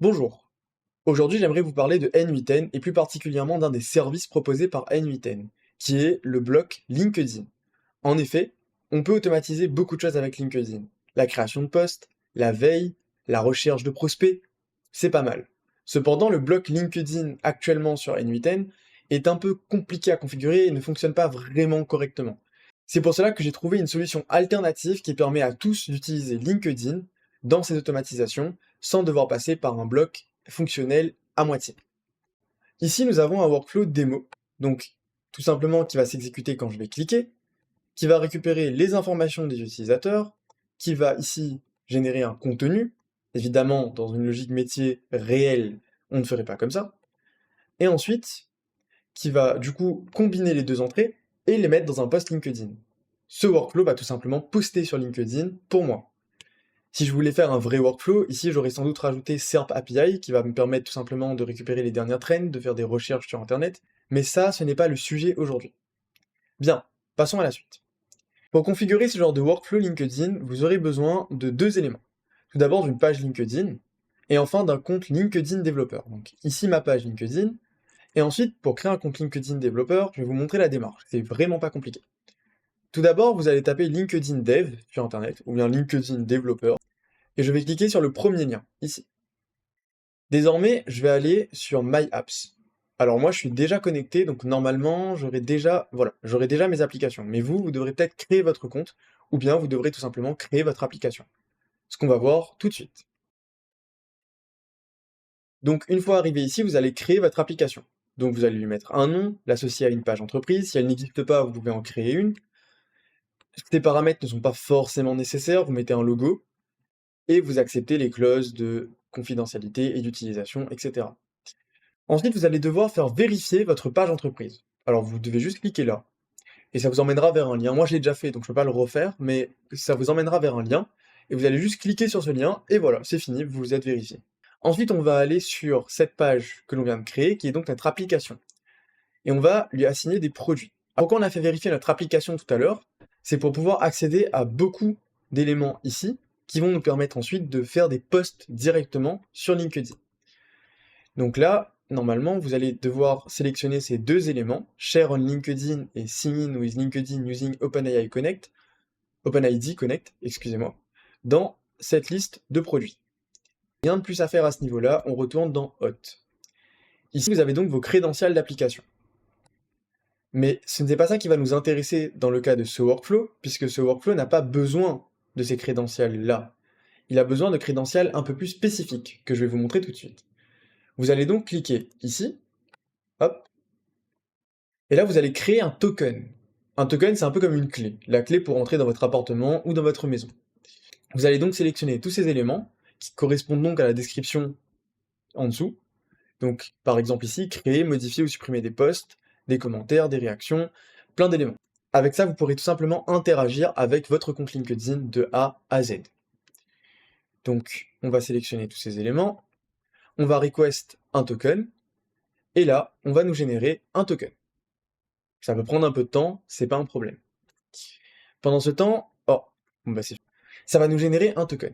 Bonjour. Aujourd'hui, j'aimerais vous parler de N8N et plus particulièrement d'un des services proposés par N8N, qui est le bloc LinkedIn. En effet, on peut automatiser beaucoup de choses avec LinkedIn. La création de postes, la veille, la recherche de prospects, c'est pas mal. Cependant, le bloc LinkedIn actuellement sur N8N est un peu compliqué à configurer et ne fonctionne pas vraiment correctement. C'est pour cela que j'ai trouvé une solution alternative qui permet à tous d'utiliser LinkedIn dans ces automatisations sans devoir passer par un bloc fonctionnel à moitié. Ici, nous avons un workflow démo, donc tout simplement qui va s'exécuter quand je vais cliquer, qui va récupérer les informations des utilisateurs, qui va ici générer un contenu. Évidemment, dans une logique métier réelle, on ne ferait pas comme ça. Et ensuite, qui va du coup combiner les deux entrées et les mettre dans un post LinkedIn. Ce workflow va tout simplement poster sur LinkedIn pour moi. Si je voulais faire un vrai workflow, ici j'aurais sans doute rajouté SERP API qui va me permettre tout simplement de récupérer les dernières trends, de faire des recherches sur Internet, mais ça, ce n'est pas le sujet aujourd'hui. Bien, passons à la suite. Pour configurer ce genre de workflow LinkedIn, vous aurez besoin de deux éléments. Tout d'abord d'une page LinkedIn, et enfin d'un compte LinkedIn développeur. Donc ici ma page LinkedIn, et ensuite pour créer un compte LinkedIn développeur, je vais vous montrer la démarche. C'est vraiment pas compliqué. Tout d'abord, vous allez taper LinkedIn Dev sur Internet, ou bien LinkedIn développeur, et je vais cliquer sur le premier lien, ici. Désormais, je vais aller sur My Apps. Alors moi, je suis déjà connecté, donc normalement, j'aurai déjà mes applications. Mais vous, vous devrez peut-être créer votre compte, ou bien vous devrez tout simplement créer votre application. Ce qu'on va voir tout de suite. Donc une fois arrivé ici, vous allez créer votre application. Donc vous allez lui mettre un nom, l'associer à une page entreprise. Si elle n'existe pas, vous pouvez en créer une. Ces paramètres ne sont pas forcément nécessaires, vous mettez un logo, et vous acceptez les clauses de confidentialité et d'utilisation, etc. Ensuite, vous allez devoir faire vérifier votre page entreprise. Alors, vous devez juste cliquer là, et ça vous emmènera vers un lien. Moi, je l'ai déjà fait, donc je ne peux pas le refaire, mais ça vous emmènera vers un lien, et vous allez juste cliquer sur ce lien, et voilà, c'est fini, vous vous êtes vérifié. Ensuite, on va aller sur cette page que l'on vient de créer, qui est donc notre application, et on va lui assigner des produits. Alors, pourquoi on a fait vérifier notre application tout à l'heure? C'est pour pouvoir accéder à beaucoup d'éléments ici, qui vont nous permettre ensuite de faire des posts directement sur LinkedIn. Donc là, normalement, vous allez devoir sélectionner ces deux éléments, Share on LinkedIn et Sign in with LinkedIn using OpenID Connect, excusez-moi, dans cette liste de produits. Rien de plus à faire à ce niveau-là, on retourne dans Hot. Ici, vous avez donc vos crédentials d'application. Mais ce n'est pas ça qui va nous intéresser dans le cas de ce workflow, puisque ce workflow n'a pas besoin de ces crédentials-là. Il a besoin de crédentials un peu plus spécifiques, que je vais vous montrer tout de suite. Vous allez donc cliquer ici, hop, et là, vous allez créer un token. Un token, c'est un peu comme une clé. La clé pour entrer dans votre appartement ou dans votre maison. Vous allez donc sélectionner tous ces éléments qui correspondent donc à la description en dessous. Donc, par exemple ici, créer, modifier ou supprimer des posts, des commentaires, des réactions, plein d'éléments. Avec ça, vous pourrez tout simplement interagir avec votre compte LinkedIn de A à Z. Donc, on va sélectionner tous ces éléments. On va request un token. Et là, on va nous générer un token. Ça peut prendre un peu de temps, c'est pas un problème. Pendant ce temps, bon bah ça va nous générer un token.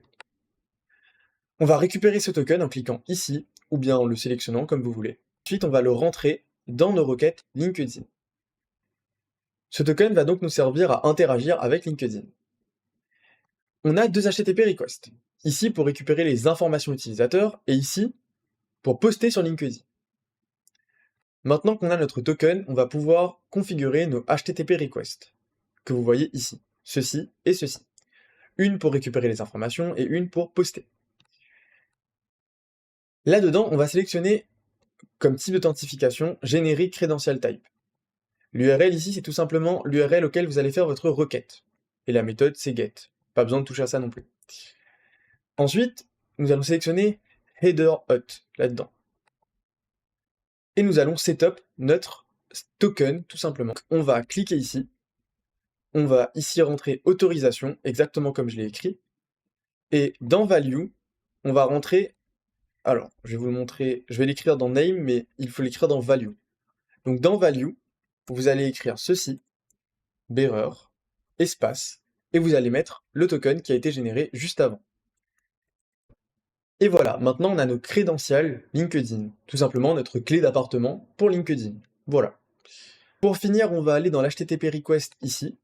On va récupérer ce token en cliquant ici, ou bien en le sélectionnant comme vous voulez. Ensuite, on va le rentrer dans nos requêtes LinkedIn. Ce token va donc nous servir à interagir avec LinkedIn. On a deux HTTP requests. Ici pour récupérer les informations utilisateurs, et ici pour poster sur LinkedIn. Maintenant qu'on a notre token, on va pouvoir configurer nos HTTP requests, que vous voyez ici, ceci et ceci. Une pour récupérer les informations et une pour poster. Là-dedans, on va sélectionner comme type d'authentification Generic Credential Type. L'URL ici, c'est tout simplement l'URL auquel vous allez faire votre requête. Et la méthode, c'est get. Pas besoin de toucher à ça non plus. Ensuite, nous allons sélectionner Header Hot là-dedans. Et nous allons setup notre token, tout simplement. On va cliquer ici. On va ici rentrer autorisation, exactement comme je l'ai écrit. Et dans Value, on va rentrer. Alors, je vais vous le montrer. Je vais l'écrire dans Name, mais il faut l'écrire dans Value. Donc dans Value, vous allez écrire ceci, bearer, espace, et vous allez mettre le token qui a été généré juste avant. Et voilà, maintenant on a nos crédentials LinkedIn, tout simplement notre clé d'appartement pour LinkedIn. Voilà. Pour finir, on va aller dans l'HTTP request ici.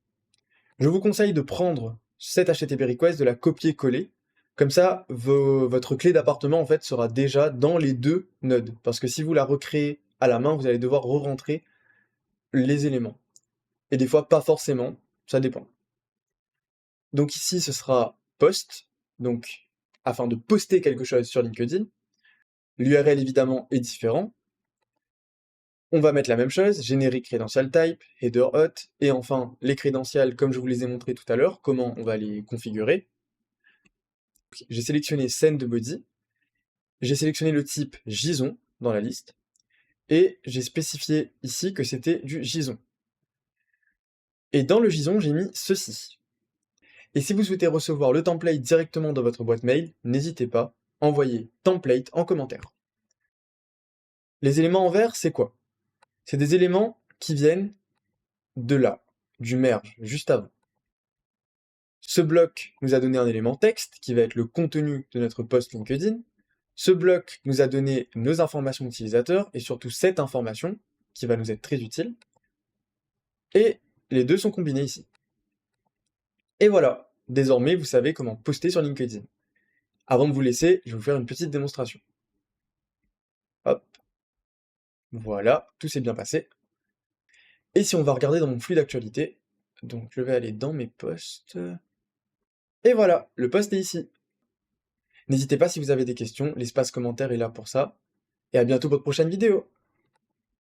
Je vous conseille de prendre cet HTTP request, de la copier-coller. Comme ça, votre clé d'appartement en fait sera déjà dans les deux nodes. Parce que si vous la recréez à la main, vous allez devoir re-rentrer les éléments. Et des fois, pas forcément, ça dépend. Donc ici, ce sera post, donc afin de poster quelque chose sur LinkedIn. L'URL évidemment est différent. On va mettre la même chose, générique credential type, header hot, et enfin les crédentials comme je vous les ai montré tout à l'heure, comment on va les configurer. J'ai sélectionné send body, j'ai sélectionné le type JSON dans la liste, et j'ai spécifié ici que c'était du JSON. Et dans le JSON, j'ai mis ceci. Et si vous souhaitez recevoir le template directement dans votre boîte mail, n'hésitez pas, envoyez template en commentaire. Les éléments en vert, c'est quoi? C'est des éléments qui viennent de là, du merge, juste avant. Ce bloc nous a donné un élément texte qui va être le contenu de notre post LinkedIn. Ce bloc nous a donné nos informations utilisateurs et surtout cette information qui va nous être très utile. Et les deux sont combinés ici. Et voilà, désormais vous savez comment poster sur LinkedIn. Avant de vous laisser, je vais vous faire une petite démonstration. Hop, voilà, tout s'est bien passé. Et si on va regarder dans mon flux d'actualité, donc je vais aller dans mes posts, et voilà, le post est ici. N'hésitez pas si vous avez des questions, l'espace commentaire est là pour ça, et à bientôt pour de prochaines vidéos.